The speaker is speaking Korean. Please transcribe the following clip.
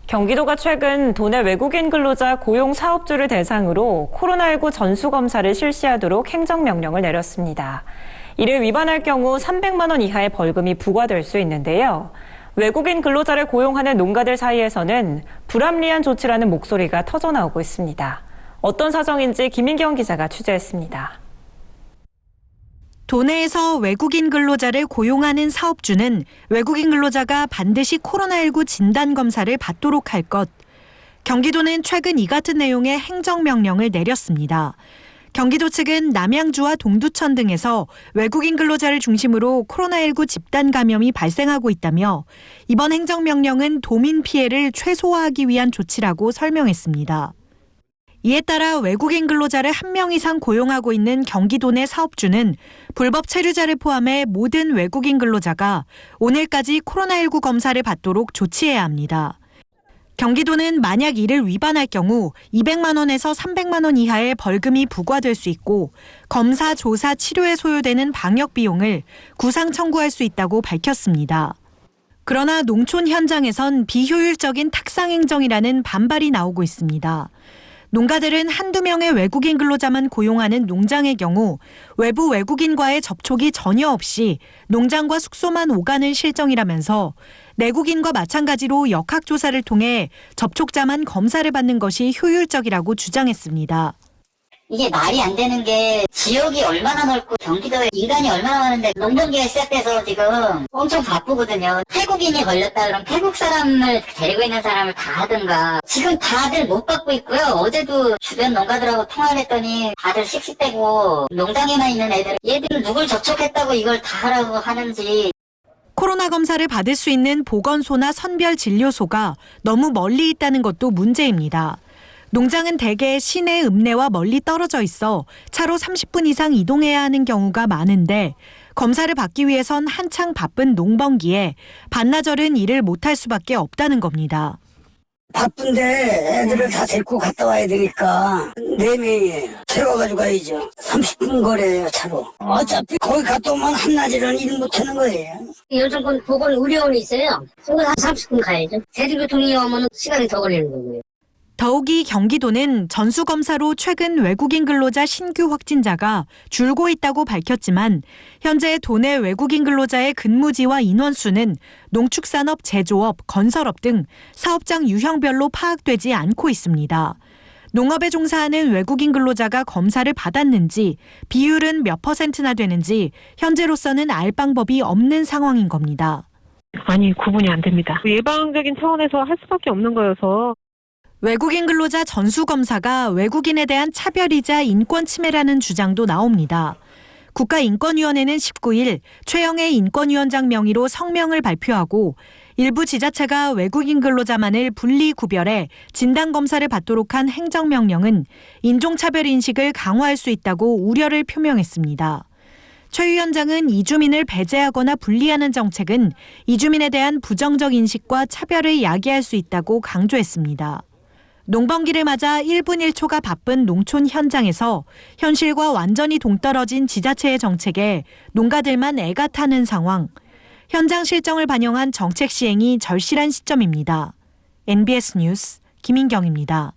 경기도가 최근 도내 외국인 근로자 고용 사업주를 대상으로 코로나19 전수검사를 실시하도록 행정명령을 내렸습니다. 이를 위반할 경우 300만 원 이하의 벌금이 부과될 수 있는데요. 외국인 근로자를 고용하는 농가들 사이에서는 불합리한 조치라는 목소리가 터져나오고 있습니다. 어떤 사정인지 김인경 기자가 취재했습니다. 도내에서 외국인 근로자를 고용하는 사업주는 외국인 근로자가 반드시 코로나19 진단검사를 받도록 할 것. 경기도는 최근 이 같은 내용의 행정명령을 내렸습니다. 경기도 측은 남양주와 동두천 등에서 외국인 근로자를 중심으로 코로나19 집단 감염이 발생하고 있다며 이번 행정명령은 도민 피해를 최소화하기 위한 조치라고 설명했습니다. 이에 따라 외국인 근로자를 1명 이상 고용하고 있는 경기도 내 사업주는 불법 체류자를 포함해 모든 외국인 근로자가 오늘까지 코로나19 검사를 받도록 조치해야 합니다. 경기도는 만약 이를 위반할 경우 200만 원에서 300만 원 이하의 벌금이 부과될 수 있고 검사, 조사, 치료에 소요되는 방역 비용을 구상 청구할 수 있다고 밝혔습니다. 그러나 농촌 현장에선 비효율적인 탁상행정이라는 반발이 나오고 있습니다. 농가들은 한두 명의 외국인 근로자만 고용하는 농장의 경우 외부 외국인과의 접촉이 전혀 없이 농장과 숙소만 오가는 실정이라면서 내국인과 마찬가지로 역학조사를 통해 접촉자만 검사를 받는 것이 효율적이라고 주장했습니다. 이게 말이 안 되는 게 지역이 얼마나 넓고 경기도에 인간이 얼마나 많은데 농번기가 시작돼서 지금 엄청 바쁘거든요. 태국인이 걸렸다 그러면 태국 사람을 데리고 있는 사람을 다 하든가. 지금 다들 못 받고 있고요. 어제도 주변 농가들하고 통화를 했더니 다들 씩씩대고 농장에만 있는 애들 얘들 누굴 접촉했다고 이걸 다 하라고 하는지. 코로나 검사를 받을 수 있는 보건소나 선별진료소가 너무 멀리 있다는 것도 문제입니다. 농장은 대개 시내 읍내와 멀리 떨어져 있어 차로 30분 이상 이동해야 하는 경우가 많은데 검사를 받기 위해선 한창 바쁜 농번기에 반나절은 일을 못할 수밖에 없다는 겁니다. 바쁜데 애들을 다 데리고 갔다 와야 되니까 4명이 데려와가지고 가야죠. 30분 거리예요, 차로. 어차피 거기 갔다 오면 한낮이라는 일 못하는 거예요. 요즘 보건의료원이 있어요. 그거 한 30분 가야죠. 대중교통이 오면 시간이 더 걸리는 거고요. 더욱이 경기도는 전수검사로 최근 외국인 근로자 신규 확진자가 줄고 있다고 밝혔지만 현재 도내 외국인 근로자의 근무지와 인원수는 농축산업, 제조업, 건설업 등 사업장 유형별로 파악되지 않고 있습니다. 농업에 종사하는 외국인 근로자가 검사를 받았는지 비율은 몇 %나 되는지 현재로서는 알 방법이 없는 상황인 겁니다. 아니, 구분이 안 됩니다. 예방적인 차원에서 할 수밖에 없는 거여서. 외국인 근로자 전수검사가 외국인에 대한 차별이자 인권 침해라는 주장도 나옵니다. 국가인권위원회는 19일 최영애 인권위원장 명의로 성명을 발표하고 일부 지자체가 외국인 근로자만을 분리 구별해 진단검사를 받도록 한 행정명령은 인종차별 인식을 강화할 수 있다고 우려를 표명했습니다. 최 위원장은 이주민을 배제하거나 분리하는 정책은 이주민에 대한 부정적 인식과 차별을 야기할 수 있다고 강조했습니다. 농번기를 맞아 1분 1초가 바쁜 농촌 현장에서 현실과 완전히 동떨어진 지자체의 정책에 농가들만 애가 타는 상황. 현장 실정을 반영한 정책 시행이 절실한 시점입니다. NBS 뉴스 김인경입니다.